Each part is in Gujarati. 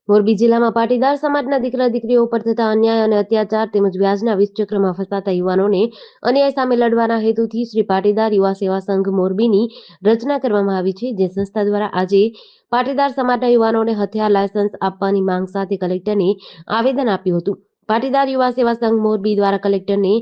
મોરબી જિલ્લામાં પાટીદાર સમાજના દીકરા દીકરીઓ પર થતા અન્યાય અને અત્યાચાર તેમજ વ્યાજના વિષચક્રમાં ફસાતા યુવાનોને અન્યાય સામે લડવાના હેતુથી શ્રી પાટીદાર યુવા સેવા સંઘ મોરબીની રચના કરવામાં આવી છે. જે સંસ્થા દ્વારા આજે પાટીદાર સમાજના યુવાનોને હથિયાર લાયસન્સ આપવાની માંગ સાથે કલેક્ટરને આવેદન આપ્યું હતું. પાટીદાર યુવા સેવા સંઘ મોરબી દ્વારા કલેક્ટરને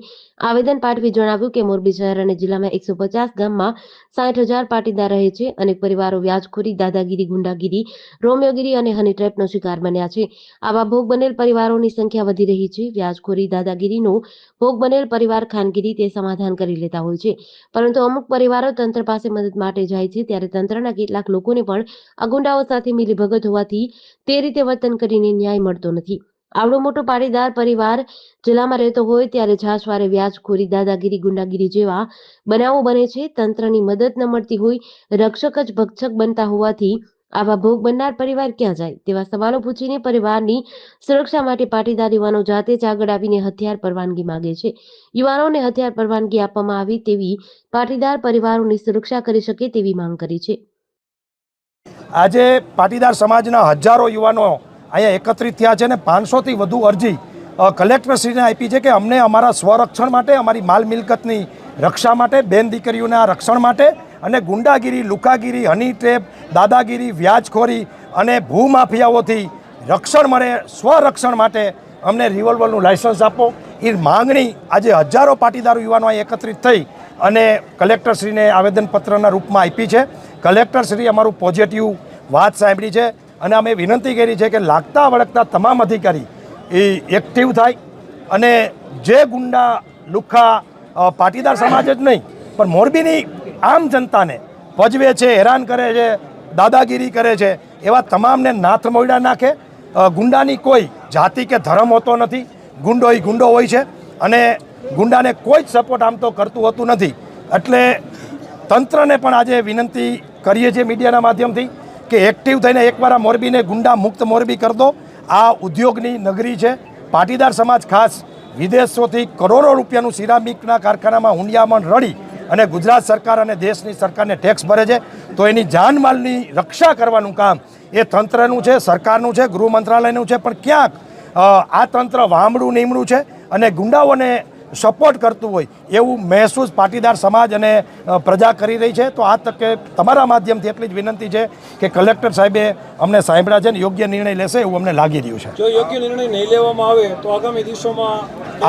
આવેદન પાઠવી જણાવ્યું કે મોરબી શહેર અને જિલ્લામાં 150 ગામમાં 60,000 પાટીદાર રહે છે. અનેક પરિવારો વ્યાજખોરી, દાદાગીરી, ગુંડાગીરી, રોમિયોગીરી અને હની ટ્રેપનો શિકાર બન્યા છે. આવા ભોગ બનેલ પરિવારોની સંખ્યા વધી રહી છે. વ્યાજખોરી, દાદાગીરીનો ભોગ બનેલ પરિવાર ખાનગી તે સમાધાન કરી લેતા હોય છે, પરંતુ અમુક પરિવારો તંત્ર પાસે મદદ માટે જાય છે. ત્યારે તંત્રના કેટલાક લોકોને પણ આ ગુંડાઓ સાથે મિલીભગત હોવાથી તે રીતે વર્તન કરીને ન્યાય મળતો નથી. આવડો મોટો પાટીદાર પરિવાર જિલ્લામાં રહેતો હોય ત્યારે છાશવારે વ્યાજખોરી, દાદાગીરી, ગુંડાગીરી જેવા બનાવો બને છે. તંત્રની મદદ ન મળતી હોય, રક્ષક જ ભક્ષક બનતા હોવાથી આવા ભોગ બનનાર પરિવાર ક્યાં જાય તેવા સવાલો પૂછીને પરિવારની સુરક્ષા માટે પાટીદાર યુવાનો જાતે જ આગળ આવીને હથિયાર પરવાનગી માંગે છે. યુવાનોને હથિયાર પરવાનગી આપવામાં આવી તેવી પાટીદાર પરિવારોની સુરક્ષા કરી શકે તેવી માંગ કરી છે. આજે પાટીદાર સમાજના હજારો યુવાનો અહીંયા એકત્રિત થયા છે અને 500થી વધુ અરજી કલેક્ટરશ્રીને આપી છે કે અમને અમારા સ્વરક્ષણ માટે, અમારી માલ મિલકતની રક્ષા માટે, બેન દીકરીઓના રક્ષણ માટે અને ગુંડાગીરી, લુકાગીરી, હની ટ્રેપ, દાદાગીરી, વ્યાજખોરી અને ભૂમાફિયાઓથી રક્ષણ મળે, સ્વરક્ષણ માટે અમને રિવોલ્વરનું લાયસન્સ આપો. એ માંગણી આજે હજારો પાટીદાર યુવાનો અહીં એકત્રિત થઈ અને કલેક્ટરશ્રીને આવેદનપત્રના રૂપમાં આપી છે. કલેક્ટરશ્રી અમારું પોઝિટિવ વાત સાંભળી છે અને અમે વિનંતી કરી છે કે લાગતા વળગતા તમામ અધિકારી એ એક્ટિવ થાય અને જે ગુંડા, લુખ્ખા પાટીદાર સમાજ જ નહીં પણ મોરબીની આમ જનતાને પજવે છે, હેરાન કરે છે, દાદાગીરી કરે છે, એવા તમામને નાથ મોયડા નાખે. ગુંડાની કોઈ જાતિ કે ધર્મ હોતો નથી. ગુંડો એ ગુંડો હોય છે અને ગુંડાને કોઈ જ સપોર્ટ આમ તો કરતું હોતું નથી. એટલે તંત્રને પણ આજે વિનંતી કરીએ છીએ મીડિયાના માધ્યમથી કે એક્ટિવ થઈને એકવાર આ મોરબીને ગુંડા મુક્ત મોરબી કરી દો. આ ઉદ્યોગની નગરી છે. પાટીદાર સમાજ ખાસ વિદેશોથી કરોડો રૂપિયાનું સિરામિકના કારખાનામાં હુંડિયામણ રડી અને ગુજરાત સરકાર અને દેશની સરકારને ટેક્સ ભરે છે. તો એની જાનમાલની રક્ષા કરવાનું કામ એ તંત્રનું છે, સરકારનું છે, ગૃહ મંત્રાલયનું છે. પણ ક્યાંક આ તંત્ર વામડું નીમડું છે અને ગુંડાઓને સપોર્ટ કરતું હોય એવું મહેસૂસ પાટીદાર સમાજ અને પ્રજા કરી રહી છે. તો આ તકે તમારા માધ્યમથી એટલી જ વિનંતી છે કે કલેક્ટર સાહેબે અમને સાંભળ્યા છે ને યોગ્ય નિર્ણય લેશે એવું અમને લાગી રહ્યું છે. જો યોગ્ય નિર્ણય નહીં લેવામાં આવે તો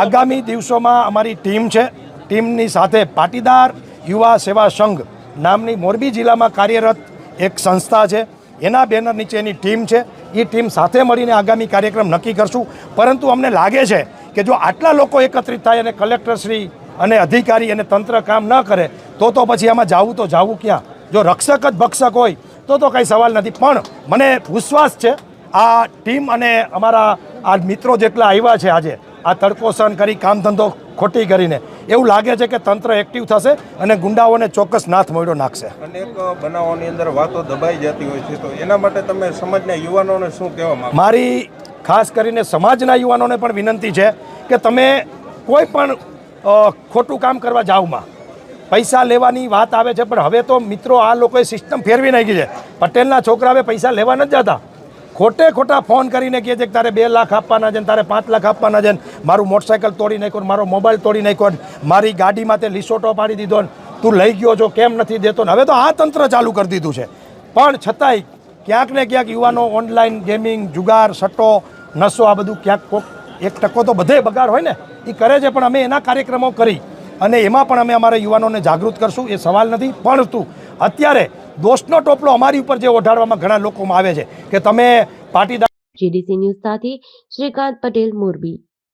આગામી દિવસોમાં અમારી ટીમ છે. ટીમની સાથે પાટીદાર યુવા સેવા સંઘ નામની મોરબી જિલ્લામાં કાર્યરત એક સંસ્થા છે, એના બેનર નીચેની ટીમ છે. એ ટીમ સાથે મળીને આગામી કાર્યક્રમ નક્કી કરશું. પરંતુ અમને લાગે છે કે જો આટલા લોકો એકત્રિત થાય અને કલેક્ટરશ્રી અને અધિકારી અને તંત્ર કામ ન કરે તો પછી આમાં જાવું ક્યાં? જો રક્ષક જ ભક્ષક હોય તો કંઈ સવાલ નથી. પણ મને વિશ્વાસ છે આ ટીમ અને અમારા આ મિત્રો જેટલા આવ્યા છે આજે આ તડકો સહન કરી, કામ ધંધો ખોટી કરીને, એવું લાગે છે કે તંત્ર એક્ટિવ થશે અને ગુંડાઓને ચોક્કસ નાથ મોયડો નાખશે. અનેક બનાવોની અંદર વાતો દબાઈ જતી હોય છે, તો એના માટે તમે સમાજના યુવાનોને શું કહેવા માંગો? મારી ખાસ કરીને સમાજના યુવાનોને પણ વિનંતી છે કે તમે કોઈ પણ ખોટું કામ કરવા જાવમાં પૈસા લેવાની વાત આવે છે, પણ હવે તો મિત્રો આ લોકોએ સિસ્ટમ ફેરવી નાખી છે. પટેલના છોકરા હવે પૈસા લેવા નથી જતા. ખોટા ફોન કરીને કહે છે કે તારે 2 લાખ આપવાના છે, તારે 5 લાખ આપવાના છે, મારું મોટરસાઇકલ તોડી નાખ્યો, મારો મોબાઈલ તોડી નાખ્યો, મારી ગાડીમાં તે લીસોટો પાડી દીધો, તું લઈ ગયો છો કેમ નથી દેતો. હવે તો આ તંત્ર ચાલુ કરી દીધું છે. પણ છતાંય ક્યાંક ને ક્યાંક યુવાનો ઓનલાઈન ગેમિંગ, જુગાર, સટ્ટો, નશો, આ બધું ક્યાંક 1% તો બધે બગાડ હોય ને એ કરે છે. પણ અમે એના કાર્યક્રમો કરી અને એમાં પણ અમે અમારા યુવાનોને જાગૃત કરશું, એ સવાલ નથી. પણ અત્યારે દોષનો ટોપલો અમારી ઉપર જે ઓઢાડવામાં ઘણા લોકોમાં આવે છે કે તમે પાટીદાર. GDC ન્યૂઝ સાથે શ્રીકાંત પટેલ, મોરબી.